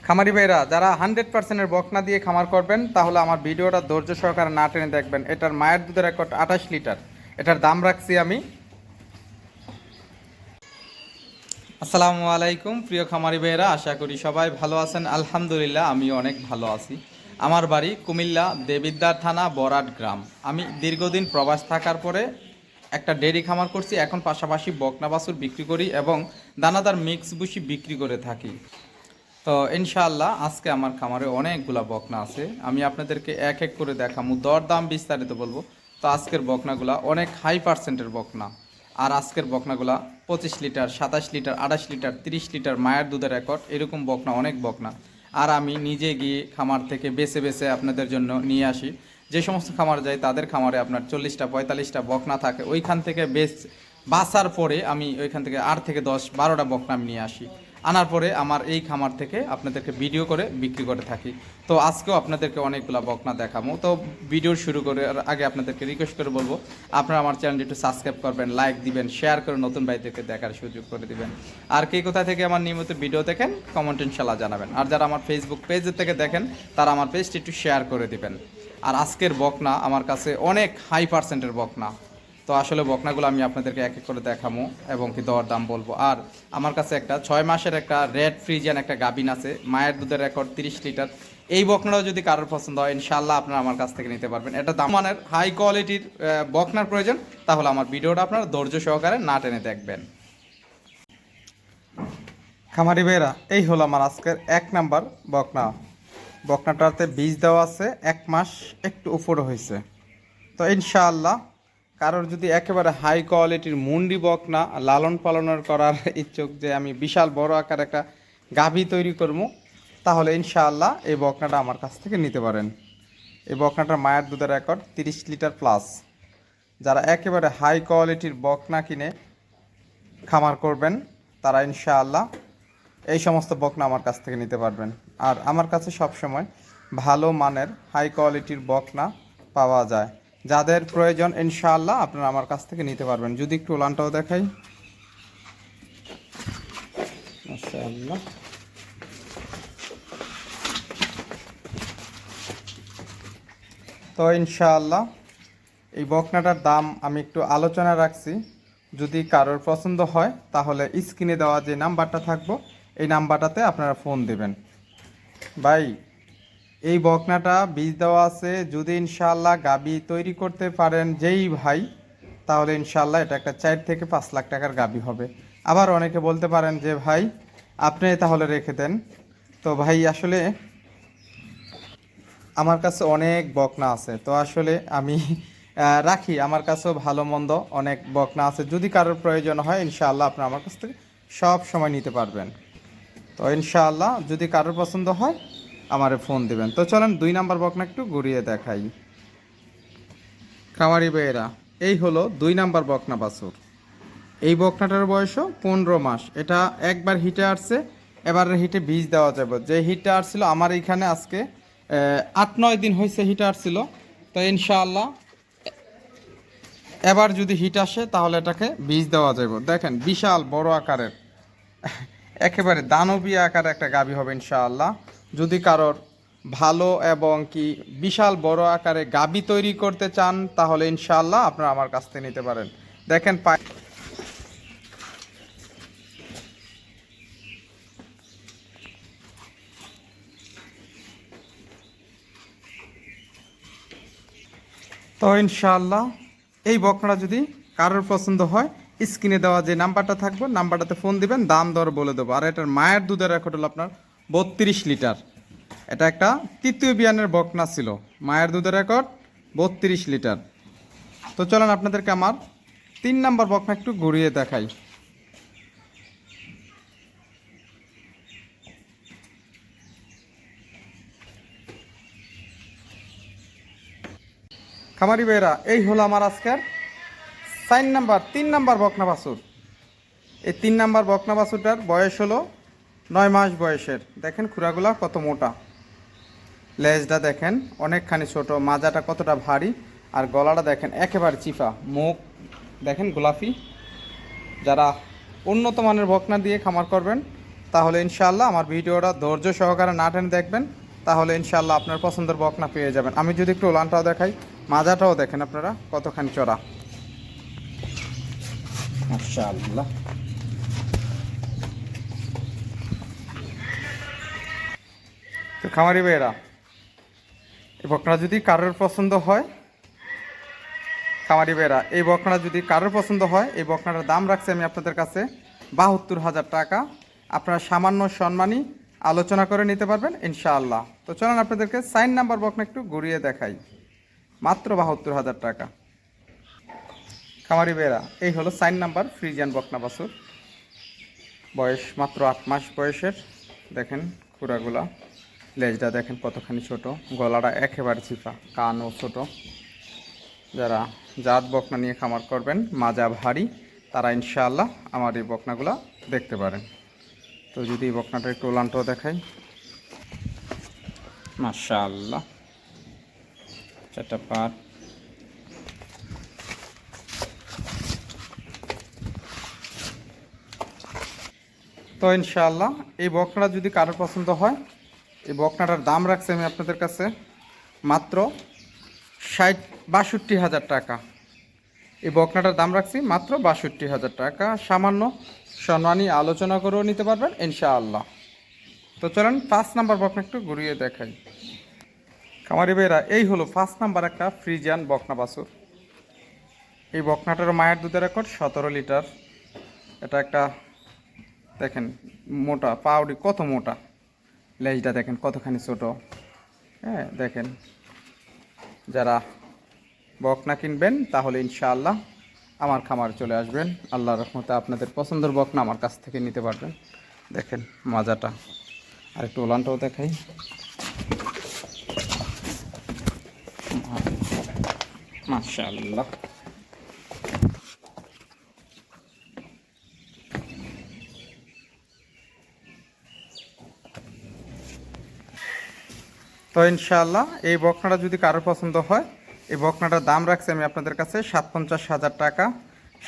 খামারি ভাইরা যারা 100% বকনা দিয়ে খামার করবেন তাহলে আমার ভিডিওটা ধৈর্য সহকারে না টেনে দেখবেন। এটার মায়ের দুধের রেকর্ড 28 লিটার। এটার দাম রাখছি আমি। আসসালামু আলাইকুম প্রিয় খামারি ভাইরা, আশা করি সবাই ভালো আছেন। আলহামদুলিল্লাহ আমি অনেক ভালো আছি। আমার বাড়ি কুমিল্লা দেবিদ্বার থানা বরাট গ্রাম। আমি দীর্ঘদিন প্রবাস থাকার পরে একটা ডেয়ারি খামার করছি। এখন পাশাপাশি বকনা বাছুর বিক্রি করি এবং দানাদার মিক্স ভুসি বিক্রি করে থাকি। তো ইনশাআল্লাহ আজকে আমার খামারে অনেকগুলা বকনা আছে, আমি আপনাদেরকে এক এক করে দেখাবো, দরদাম বিস্তারিত বলবো। তো আজকের বকনাগুলা অনেক হাই পার্সেন্টের বকনা। আর আজকের বকনাগুলা 25 লিটার, 27 লিটার, 28 লিটার, 30 লিটার মায়ের দুধের রেকর্ড, এরকম বকনা অনেক বকনা। আর আমি নিজে গিয়ে খামার থেকে বেছে বেছে আপনাদের জন্য নিয়ে আসি। যে সমস্ত খামার যায় তাদের খামারে আপনার 40টা 45টা বকনা থাকে, ওইখান থেকে বাছার পরে আমি ওইখান থেকে 8 থেকে 10 12টা বকনা আমি নিয়ে আসি। আনার পরে আমার এই খামার থেকে আপনাদেরকে ভিডিও করে বিক্রি করে থাকি। তো আজকেও আপনাদেরকে অনেকগুলো বকনা দেখাবো। তো ভিডিও শুরু করার আগে আপনাদেরকে রিকোয়েস্ট করে বলবো, আপনারা আমার চ্যানেলটি একটু সাবস্ক্রাইব করবেন, লাইক দিবেন, শেয়ার করে নতুন ভাইদেরকে দেখার সুযোগ করে দিবেন। আর কে কোথা থেকে আমার নিয়মিত ভিডিও দেখেন কমেন্ট ইনশাল্লাহ জানাবেন। আর যারা আমার ফেসবুক পেজের থেকে দেখেন তারা আমার পেজটি একটু শেয়ার করে দিবেন। আর আজকের বকনা আমার কাছে অনেক হাই পার্সেন্টের বকনা। তো আসলে বকনাগুলো আমি আপনাদেরকে এক এক করে দেখাবো এবং কি দর দাম বলবো। আর আমার কাছে একটা 6 মাসের একটা রেড ফ্রিজিয়ান একটা গাবিন আছে, মায়ের দুধের রেকর্ড 30 লিটার। এই বকনাটাও যদি কারোর পছন্দ হয় ইনশাআল্লাহ আপনারা আমার কাছ থেকে নিতে পারবেন। এটা দাম মানের হাই কোয়ালিটির বকনার প্রয়োজন, তাহলে আমার ভিডিওটা আপনারা ধৈর্য সহকারে না টেনে দেখবেন। খামারি ভাইরা, এই হলো আমার আজকের 1 নাম্বার বকনা। বকনাটাতে বীজ দেওয়া আছে, 1 মাস একটু উপরে হয়েছে। তো ইনশাআল্লাহ কারোর যদি একেবারে হাই কোয়ালিটির মুন্ডি বকনা লালন পালনের করার ইচ্ছুক, যে আমি বিশাল বড় আকার একটা গাভী তৈরি করবো, তাহলে ইনশাআল্লাহ এই বকনাটা আমার কাছ থেকে নিতে পারেন। এই বকনাটার মায়ের দুধের রেকর্ড 30 লিটার প্লাস। যারা একেবারে হাই কোয়ালিটির বকনা কিনে খামার করবেন তারা ইনশাআল্লাহ এই সমস্ত বকনা আমার কাছ থেকে নিতে পারবেন। আর আমার কাছে সবসময় ভালো মানের হাই কোয়ালিটির বকনা পাওয়া যায়। যাদের প্রয়োজন ইনশাআল্লাহ আপনারা আমার কাছ থেকে নিতে পারবেন। যদি একটু উলানটাও দেখাই, মাশাআল্লাহ। তো ইনশাআল্লাহ এই বকনাটার দাম আমি একটু আলোচনা রাখছি। যদি কারোর পছন্দ হয় তাহলে স্ক্রিনে দেওয়া যে নাম্বারটা থাকবো এই নাম্বারটাতে আপনারা ফোন দেবেন। ভাই, এই বকনাটা বীজ দেওয়া আছে, যদি ইনশাআল্লাহ গাবি তৈরি করতে পারেন যেই ভাই, তাহলে ইনশাআল্লাহ এটা একটা 4 থেকে 5 লাখ টাকার গাবি হবে। আবার অনেকে বলতে পারেন যে ভাই আপনি তাহলে রেখে দেন। তো ভাই আসলে আমার কাছে অনেক বকনা আছে, তো আসলে আমি রাখি। আমার কাছেও ভালো মন্দ অনেক বকনা আছে, যদি কারোর প্রয়োজন হয় ইনশাআল্লাহ আপনারা আমার কাছ থেকে সব সময় নিতে পারবেন। তো ইনশাআল্লাহ যদি কারোর পছন্দ হয় আমারে ফোন দিবেন। তো চলেন 2 নাম্বার বকনা একটু ঘুরিয়ে দেখাই। খামারি ভাইয়েরা, এই হলো 2 নাম্বার বকনা বাছুর। এই বকনাটার বয়সও 15 মাস। এটা একবার হিটে আসছে, এবার হিটে বীজ দেওয়া যাবে। যে হিটে আসছিল আমার এইখানে আজকে 8-9 দিন হয়েছে হিটে আসছিল। তো ইনশাআল্লাহ এবার যদি হিট আসে তাহলে এটাকে বীজ দেওয়া যাবে। দেখেন বিশাল বড় আকারের একেবারে দানবীয় আকারে একটা গাভী হবে ইনশাআল্লাহ। যদি কারোর ভালো এবং কি বিশাল বড় আকারে গাভী তৈরি করতে চান তাহলে ইনশাআল্লাহ আপনারা আমার কাছ থেকে নিতে পারেন। দেখেন তো ইনশাআল্লাহ এই বকনাটা যদি কারোর পছন্দ হয় স্ক্রিনে দেওয়া যে নাম্বারটা থাকবে নাম্বারটাতে ফোন দিবেন, দাম দর বলে দেবো। আর এটার মায়ের দুধের রেকর্ড হলো আপনার 32 লিটার। এটা একটা তৃতীয় বিয়ানের বকনা ছিল, মায়ের দুধের রেকর্ড 32 লিটার। তো চলেন আপনাদেরকে আমার 3 নাম্বার বকনা একটু ঘুরিয়ে দেখাই। খামারি ভাইয়েরা, এই হলো আমার আজকের 3 নাম্বার বকনা বাছুর। এই 3 নাম্বার বকনা বাছুরটার বয়স হলো 9 মাস বয়সের। দেখেন খুরাগুলা কত মোটা, লেজটা দেখেন অনেকখানি ছোট, মাজাটা কতটা ভারী, আর গলাটা দেখেন একেবারে চিফা, মুখ দেখেন গোলাপি। যারা উন্নত মানের বকনা দিয়ে খামার করবেন তাহলে ইনশাআল্লাহ আমার ভিডিওটা ধৈর্য সহকারে না টেনে দেখবেন, তাহলে ইনশাআল্লাহ আপনার পছন্দের বকনা পেয়ে যাবেন। আমি যদি একটু ওলানটাও দেখাই, মাজাটাও দেখেন আপনারা কতখানি চড়া, মাশাআল্লাহ। তো খামারি ভাইয়েরা, এই বকনা যদি কারোর পছন্দ হয়, খামারি ভাইয়েরা এই বকনা যদি কারোর পছন্দ হয়, এই বকনাটার দাম রাখছি আমি আপনাদের কাছে 72,000 টাকা। আপনারা সামান্য সম্মানী আলোচনা করে নিতে পারবেন ইনশাআল্লাহ। তো চলুন আপনাদেরকে 4 নাম্বার বকনা একটু ঘুরিয়ে দেখাই, মাত্র 72,000 টাকা। খামারি ভাইয়েরা, এই হলো 4 নাম্বার ফ্রিজিয়ান বকনা বাছুর, বয়স মাত্র 8 মাস বয়সের। দেখেন খুরাগুলা, লেজটা দেখেন কতখানি ছোট, গলাটা একেবারে চিপা, কানও ছোট। যারা জাত বকনা নিয়ে খামার করবেন, মাজা ভারী, তারা ইনশাআল্লাহ আমার এই বকনাগুলা দেখতে পারেন। তো যদি এই বকনাটা একটু ওলানটাও দেখাই, মাশাআল্লাহ, 4টা পাট। তো ইনশাআল্লাহ এই বকনাটা যদি কারোর পছন্দ হয়, এই বকনাটার দাম রাখছি আমি আপনাদের কাছে মাত্র 62,000 টাকা। এই বকনাটার দাম রাখছি মাত্র 62,000 টাকা। সামান্য সম্মানী আলোচনা করেও নিতে পারবেন ইনশাআল্লাহ। তো চলেন 5 নাম্বার বকনা একটু ঘুরিয়ে দেখাই। খামারি ভাইরা, এই হলো 5 নাম্বার একটা ফ্রিজিয়ান বকনা বাছুর। এই বকনাটার মায়ের দুধের রেকর্ড 17 লিটার। এটা একটা দেখেন মোটা, পাউডি কত মোটা, লেজটা দেখেন কতখানি ছোট। হ্যাঁ দেখেন, যারা বকনা কিনবেন তাহলে ইনশাআল্লাহ আমার খামার চলে আসবেন, আল্লাহর রহমতে আপনাদের পছন্দের বকনা আমার কাছ থেকে নিতে পারবেন। দেখেন মাজাটা, আর একটু ওলানটাও দেখাই, মাশাআল্লাহ। তো ইনশাআল্লাহ এই বকনাটা যদি কারোর পছন্দ হয়, এই বকনাটার দাম রাখছি আমি আপনাদের কাছে 57,000 টাকা।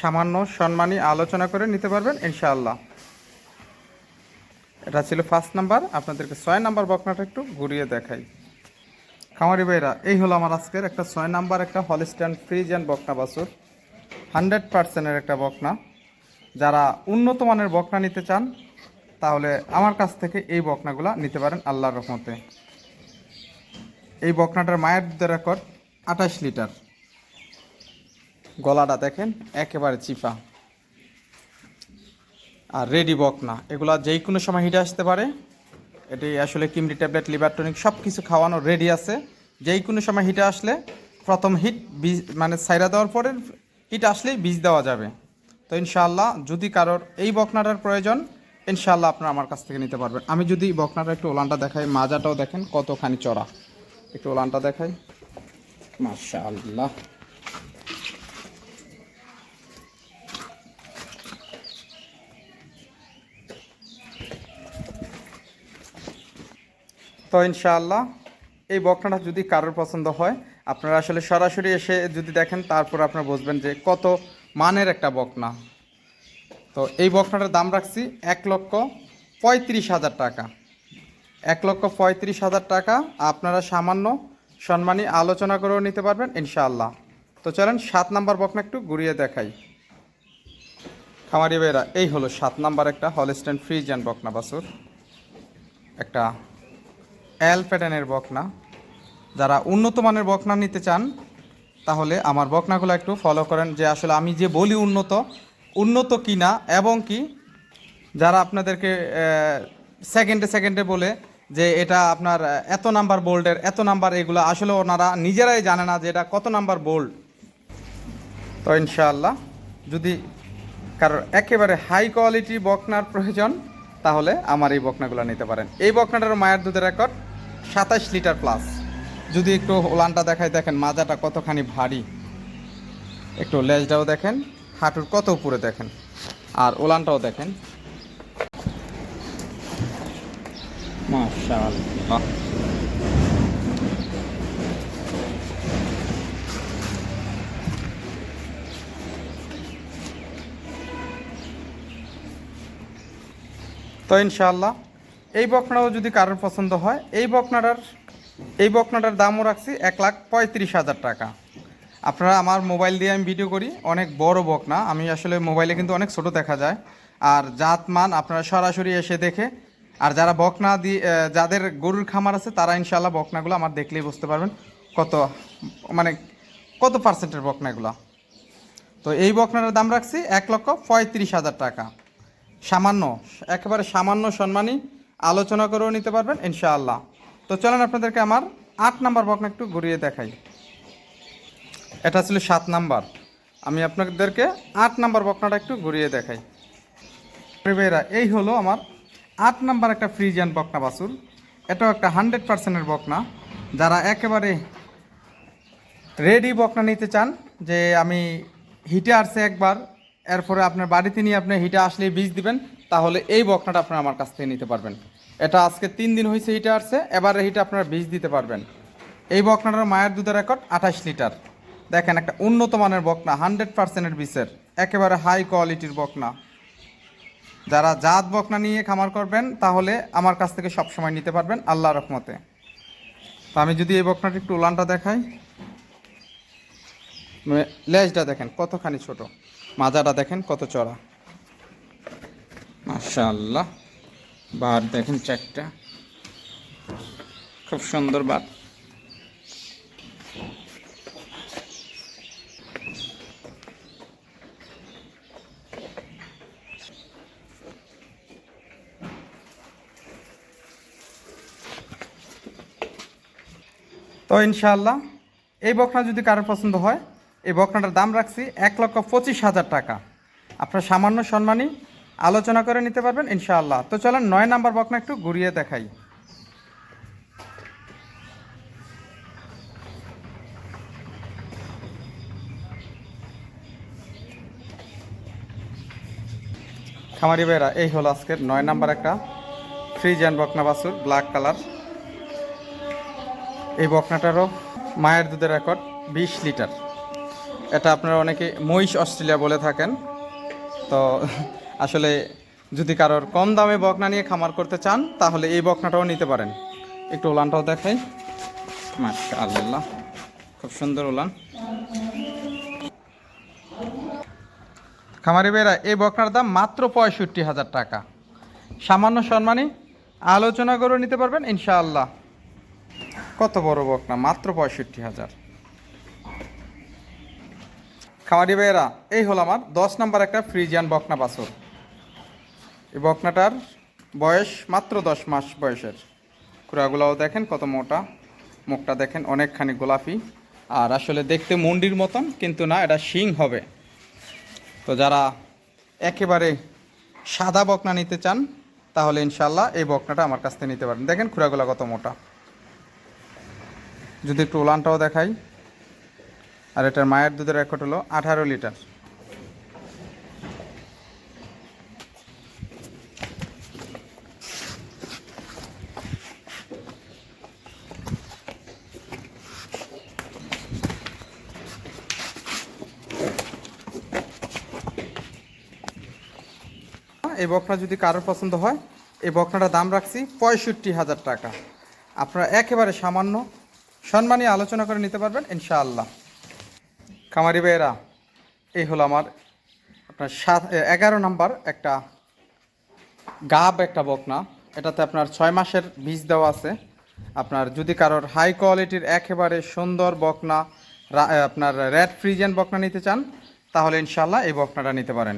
সামান্য সম্মানী আলোচনা করে নিতে পারবেন ইনশাআল্লাহ। এটা ছিল 5 নাম্বার। আপনাদেরকে 6 নাম্বার বকনাটা একটু ঘুরিয়ে দেখাই। খামারি ভাইরা, এই হলো আমার আজকের একটা 6 নাম্বার একটা হলিস্টাইন ফ্রিজিয়ান বকনা বাছুর, 100%-এর একটা বকনা। যারা উন্নত মানের বকনা নিতে চান, তাহলে আমার কাছ থেকে এই বকনাগুলা নিতে পারেন আল্লাহর রহমতে। এই বকনাটার মায়ের দুধের রেকর্ড 28 লিটার। গলাটা দেখেন একেবারে চিপা, আর রেডি বকনা। এগুলা যেই কোনো সময় হিটে আসতে পারে। এটি আসলে কিমরি ট্যাবলেট, লিভার টনিক সব কিছু খাওয়ানো রেডি আছে। যেই কোনো সময় হিটে আসলে প্রথম হিট বীজ মানে সাইরা দেওয়ার পরে হিট আসলেই বীজ দেওয়া যাবে। তো ইনশাআল্লাহ যদি কারোর এই বকনাটার প্রয়োজন, ইনশাআল্লাহ আপনারা আমার কাছ থেকে নিতে পারবেন। আমি যদি বকনাটা একটু ওলানটা দেখাই, মাজাটাও দেখেন কতখানি চড়া, একটু ওলানটা দেখাই, মাশাআল্লাহ। তো ইনশাআল্লাহ এই বকনাটা যদি কারোর পছন্দ হয়, আপনারা আসলে সরাসরি এসে যদি দেখেন, তারপর আপনারা বুঝবেন যে কত মানের একটা বকনা। তো এই বকনাটার দাম রাখছি 1,35,000 টাকা। 1,35,000 টাকা। আপনারা সামান্য সম্মানী আলোচনা করেও নিতে পারবেন ইনশাআল্লাহ। তো চলেন 7 নাম্বার বকনা একটু ঘুরিয়ে দেখাই। খামারি ভাইরা, এই হলো 7 নাম্বার একটা হলিস্টাইন ফ্রিজিয়ান বকনা বাছুর, একটা এল প্যাটার্নের বকনা। যারা উন্নত মানের বকনা নিতে চান, তাহলে আমার বকনাগুলো একটু ফলো করেন, যে আসলে আমি যে বলি উন্নত কিনা, এবং কি যারা আপনাদেরকে সেকেন্ডে বলে যে এটা আপনার এত নাম্বার বোল্ডের, এত নাম্বার, এগুলো আসলে ওনারা নিজেরাই জানে না যে এটা কত নাম্বার বোল্ড। তো ইনশাআল্লাহ যদি কারোর একেবারে হাই কোয়ালিটি বকনার প্রয়োজন, তাহলে আমার এই বকনাগুলো নিতে পারেন। এই বকনাটার মায়ের দুধের রেকর্ড 27 লিটার প্লাস। যদি একটু ওলানটা দেখাই, দেখেন মাজাটা কতখানি ভারী, একটু লেজটাও দেখেন, হাঁটুর কত উপরে দেখেন, আর ওলানটাও দেখেন, মাশাআল্লাহ। তো ইনশাআল্লাহ এই বকনাটাও যদি কারোর পছন্দ হয়, এই বকনাটার দামও রাখছি 1,35,000 টাকা। আপনারা আমার মোবাইল দিয়ে আমি ভিডিও করি, অনেক বড় বকনা, আমি আসলে মোবাইলে কিন্তু অনেক ছোট দেখা যায়। আর জাত মান আপনারা সরাসরি এসে দেখে, আর যারা বকনা দিয়ে যাদের গরুর খামার আছে তারা ইনশাআল্লাহ বকনাগুলো আমার দেখলেই বুঝতে পারবেন কত মানে কত পার্সেন্টের বকনাগুলো। তো এই বকনাটার দাম রাখছি 1,35,000 টাকা। সামান্য, একেবারে সামান্য সম্মানী আলোচনা করেও নিতে পারবেন ইনশাআল্লাহ। তো চলেন আপনাদেরকে আমার 8 নাম্বার বকনা একটু ঘুরিয়ে দেখাই। এটা ছিল 7 নাম্বার, আমি আপনাদেরকে 8 নাম্বার বকনাটা একটু ঘুরিয়ে দেখাই। ভাইরা এই হলো আমার 8 নাম্বার একটা ফ্রিজিয়ান বকনা বাছুর। এটাও একটা 100%-এর বকনা। যারা একেবারে রেডি বকনা নিতে চান, যে আমি হিটে আসছে একবার, এরপরে আপনার বাড়িতে নিয়ে আপনি হিটে আসলেই বীজ দিবেন, তাহলে এই বকনাটা আপনারা আমার কাছ থেকে নিতে পারবেন। এটা আজকে 3 দিন হয়েছে হিটে আসছে, এবারে হিটে আপনারা বীজ দিতে পারবেন। এই বকনাটার মায়ের দুধের রেকর্ড 28 লিটার। দেখেন একটা উন্নত মানের বকনা, 100%-এর বীজের, একেবারে হাই কোয়ালিটির বকনা। যারা জাত বকনা নিয়ে খামার করবেন তাহলে আমার কাছ থেকে সবসময় নিতে পারবেন আল্লাহর রহমতে। তো আমি যদি এই বকনাটি একটু উলানটা দেখাই, লেজটা দেখেন কতখানি ছোট, মাজাটা দেখেন কত চড়া, মাশাআল্লাহ। বার দেখেন চারটা, খুব সুন্দর বার। তো ইনশাআল্লাহ এই বকনা যদি কারোর পছন্দ হয়, এই বকনাটার দাম রাখছি 1,25,000 টাকা। আপনার সামান্য সম্মানী আলোচনা করে নিতে পারবেন ইনশাআল্লাহ। তো চলেন 9 নাম্বার বকনা একটু ঘুরিয়ে দেখাই। খামারি ভাইরা এই হলো আজকের 9 নাম্বার একটা ফ্রিজিয়ান বকনা বাছুর, ব্ল্যাক কালার। এই বকনাটারও মায়ের দুধের রেকর্ড 20 লিটার। এটা আপনারা অনেকে মহিষ অস্ট্রেলিয়া বলে থাকেন। তো আসলে যদি কারোর কম দামে বকনা নিয়ে খামার করতে চান তাহলে এই বকনাটাও নিতে পারেন। একটু ওলানটাও দেখাই, মাশাআল্লাহ খুব সুন্দর ওলান। খামারি ভাইরা এই বকনার দাম মাত্র 65,000 টাকা। সামান্য সম্মানী আলোচনা করে নিতে পারবেন ইনশাআল্লাহ। কত বড় বকনা, মাত্র 65,000। খামারি ভাইয়েরা এই হলো আমার 10 নাম্বার একটা ফ্রিজিয়ান বকনা বাছুর। এই বকনাটার বয়স মাত্র 10 মাস বয়সের। খুরাগুলাও দেখেন কত মোটা, মুখটা দেখেন অনেকখানি গোলাপি, আর আসলে দেখতে মুন্ডির মতন, কিন্তু না, এটা শিং হবে। তো যারা একেবারে সাদা বকনা নিতে চান তাহলে ইনশাল্লাহ এই বকনাটা আমার কাছ থেকে নিতে পারেন। দেখেন খুরাগুলা কত মোটা। যদি একটু ওলানটাও দেখাই, আর এটার মায়ের দুধের রেকর্ড হলো 18 লিটার। এই বকনা যদি কারোর পছন্দ হয়, এই বকনাটার দাম রাখছি 65,000 টাকা। আপনারা একেবারে সামান্য সম্মানী আলোচনা করে নিতে পারবেন ইনশাআল্লাহ। খামারি ভাইয়েরা এই হলো আমার আপনার 11 নাম্বার একটা গাব একটা বকনা। এটাতে আপনার 6 মাসের বীজ দেওয়া আছে। আপনার যদি কারোর হাই কোয়ালিটির একেবারে সুন্দর বকনা, আপনার রেড ফ্রিজিয়ান বকনা নিতে চান তাহলে ইনশাআল্লাহ এই বকনাটা নিতে পারেন।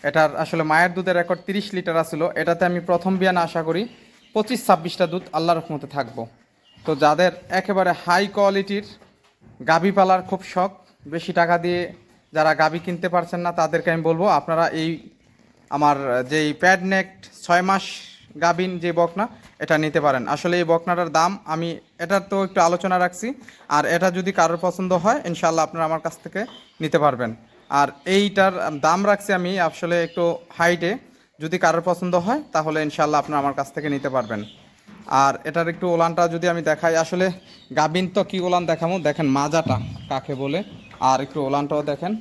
এটার আসলে মায়ের দুধের রেকর্ড 30 লিটার আসছিল। এটাতে আমি প্রথম বিয়ানে আশা করি 25-26টা দুধ আল্লাহর রহমতে থাকবো। তো যাদের একেবারে হাই কোয়ালিটির গাভী পালার খুব শখ, বেশি টাকা দিয়ে যারা গাভী কিনতে পারছেন না, তাদেরকে আমি বলবো আপনারা এই আমার যেই প্যাড নেক্ট 6 মাস গাভীন যে বকনা, এটা নিতে পারেন। আসলে এই বকনাটার দাম আমি এটার তো একটু আলোচনা রাখছি, আর এটা যদি কারোর পছন্দ হয় ইনশাআল্লাহ আপনারা আমার কাছ থেকে নিতে পারবেন। আর এইটার দাম রাখছি আমি আসলে একটু হাইটে, যদি কারোর পছন্দ হয় তাহলে ইনশাআল্লাহ আপনারা আমার কাছ থেকে নিতে পারবেন। আর এটার একটু ওলানটা যদি আমি দেখাই, আসলে গাবিন তো কি ওলান দেখাবো, দেখেন মাজাটা কাকে বলে, আর একটু ওলানটাও দেখেন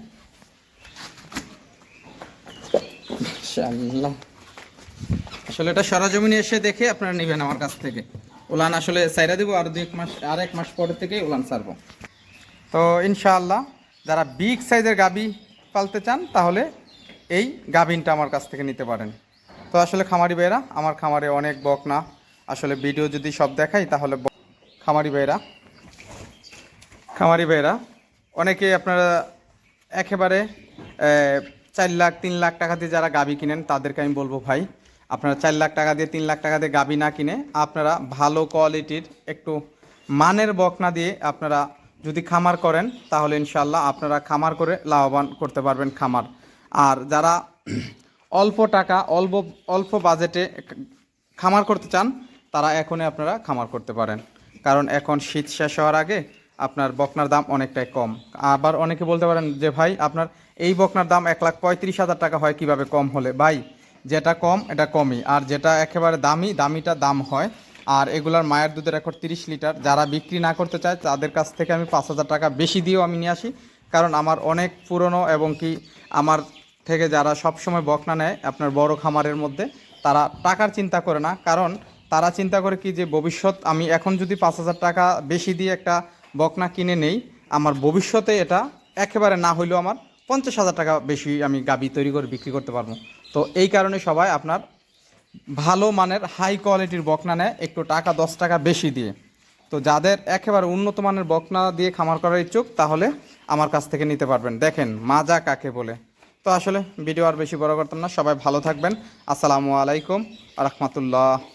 ইনশাআল্লাহ। আসলে এটা সরজমিনে এসে দেখে আপনারা নেবেন আমার কাছ থেকে। উলান আসলে সাইরা দিব আর 1 মাস আর 1 মাস পরে থেকে উলান ছাড়বো। তো ইনশাআল্লাহ যারা বিগ সাইজের গাভী পালতে চান তাহলে এই গাভীনটা আমার কাছ থেকে নিতে পারেন। তো আসলে খামারি ভাইরা, আমার খামারে অনেক বকনা, আসলে ভিডিও যদি সব দেখাই তাহলে খামারি ভাইরা অনেকে আপনারা একেবারে 4 লাখ 3 লাখ টাকা দিয়ে যারা গাভী কিনেন তাদেরকে আমি বলবো ভাই, আপনারা 4 লাখ টাকা দিয়ে 3 লাখ টাকা দিয়ে গাভী না কিনে আপনারা ভালো কোয়ালিটির একটু মানের বকনা দিয়ে আপনারা যদি খামার করেন তাহলে ইনশাল্লাহ আপনারা খামার করে লাভবান করতে পারবেন খামার। আর যারা অল্প টাকা অল্প বাজেটে খামার করতে চান তারা এখনই আপনারা খামার করতে পারেন, কারণ এখন শীত শেষ হওয়ার আগে আপনার বকনার দাম অনেকটাই কম। আবার অনেকে বলতে পারেন যে ভাই আপনার এই বকনার দাম 1,35,000 টাকা হয় কিভাবে কম হলে? ভাই যেটা কম এটা কমই, আর যেটা একেবারে দামিটা দাম হয়। আর এগুলার মায়ের দুধের রেকর্ড 30 লিটার। যারা বিক্রি না করতে চায় তাদের কাছ থেকে আমি 5,000 টাকা বেশি দিয়েও আমি নিয়ে আসি, কারণ আমার অনেক পুরনো এবং কি আমার থেকে যারা সব সময় বকনা নেয় আপনার বড় খামারের মধ্যে, তারা টাকার চিন্তা করে না, কারণ তারা চিন্তা করে কি যে ভবিষ্যৎ আমি এখন যদি 5,000 টাকা বেশি দিয়ে একটা বকনা কিনে নেই, আমার ভবিষ্যতে এটা একেবারে না হইলেও আমার 50,000 টাকা বেশি আমি গাবি তৈরি করে বিক্রি করতে পারবো। তো এই কারণে সবাই আপনার ভালো মানের হাই কোয়ালিটির বকনা নেয় একটু টাকা 10 টাকা বেশি দিয়ে। তো যাদের একেবারে উন্নত মানের বকনা দিয়ে খামার করার ইচ্ছুক তাহলে আমার কাছ থেকে নিতে পারবেন। দেখেন মাজা কাকে বলে। তো আসলে ভিডিও আর বেশি বড় করতাম না, সবাই ভালো থাকবেন। আসসালামু আলাইকুম আ রহমতুল্লাহ।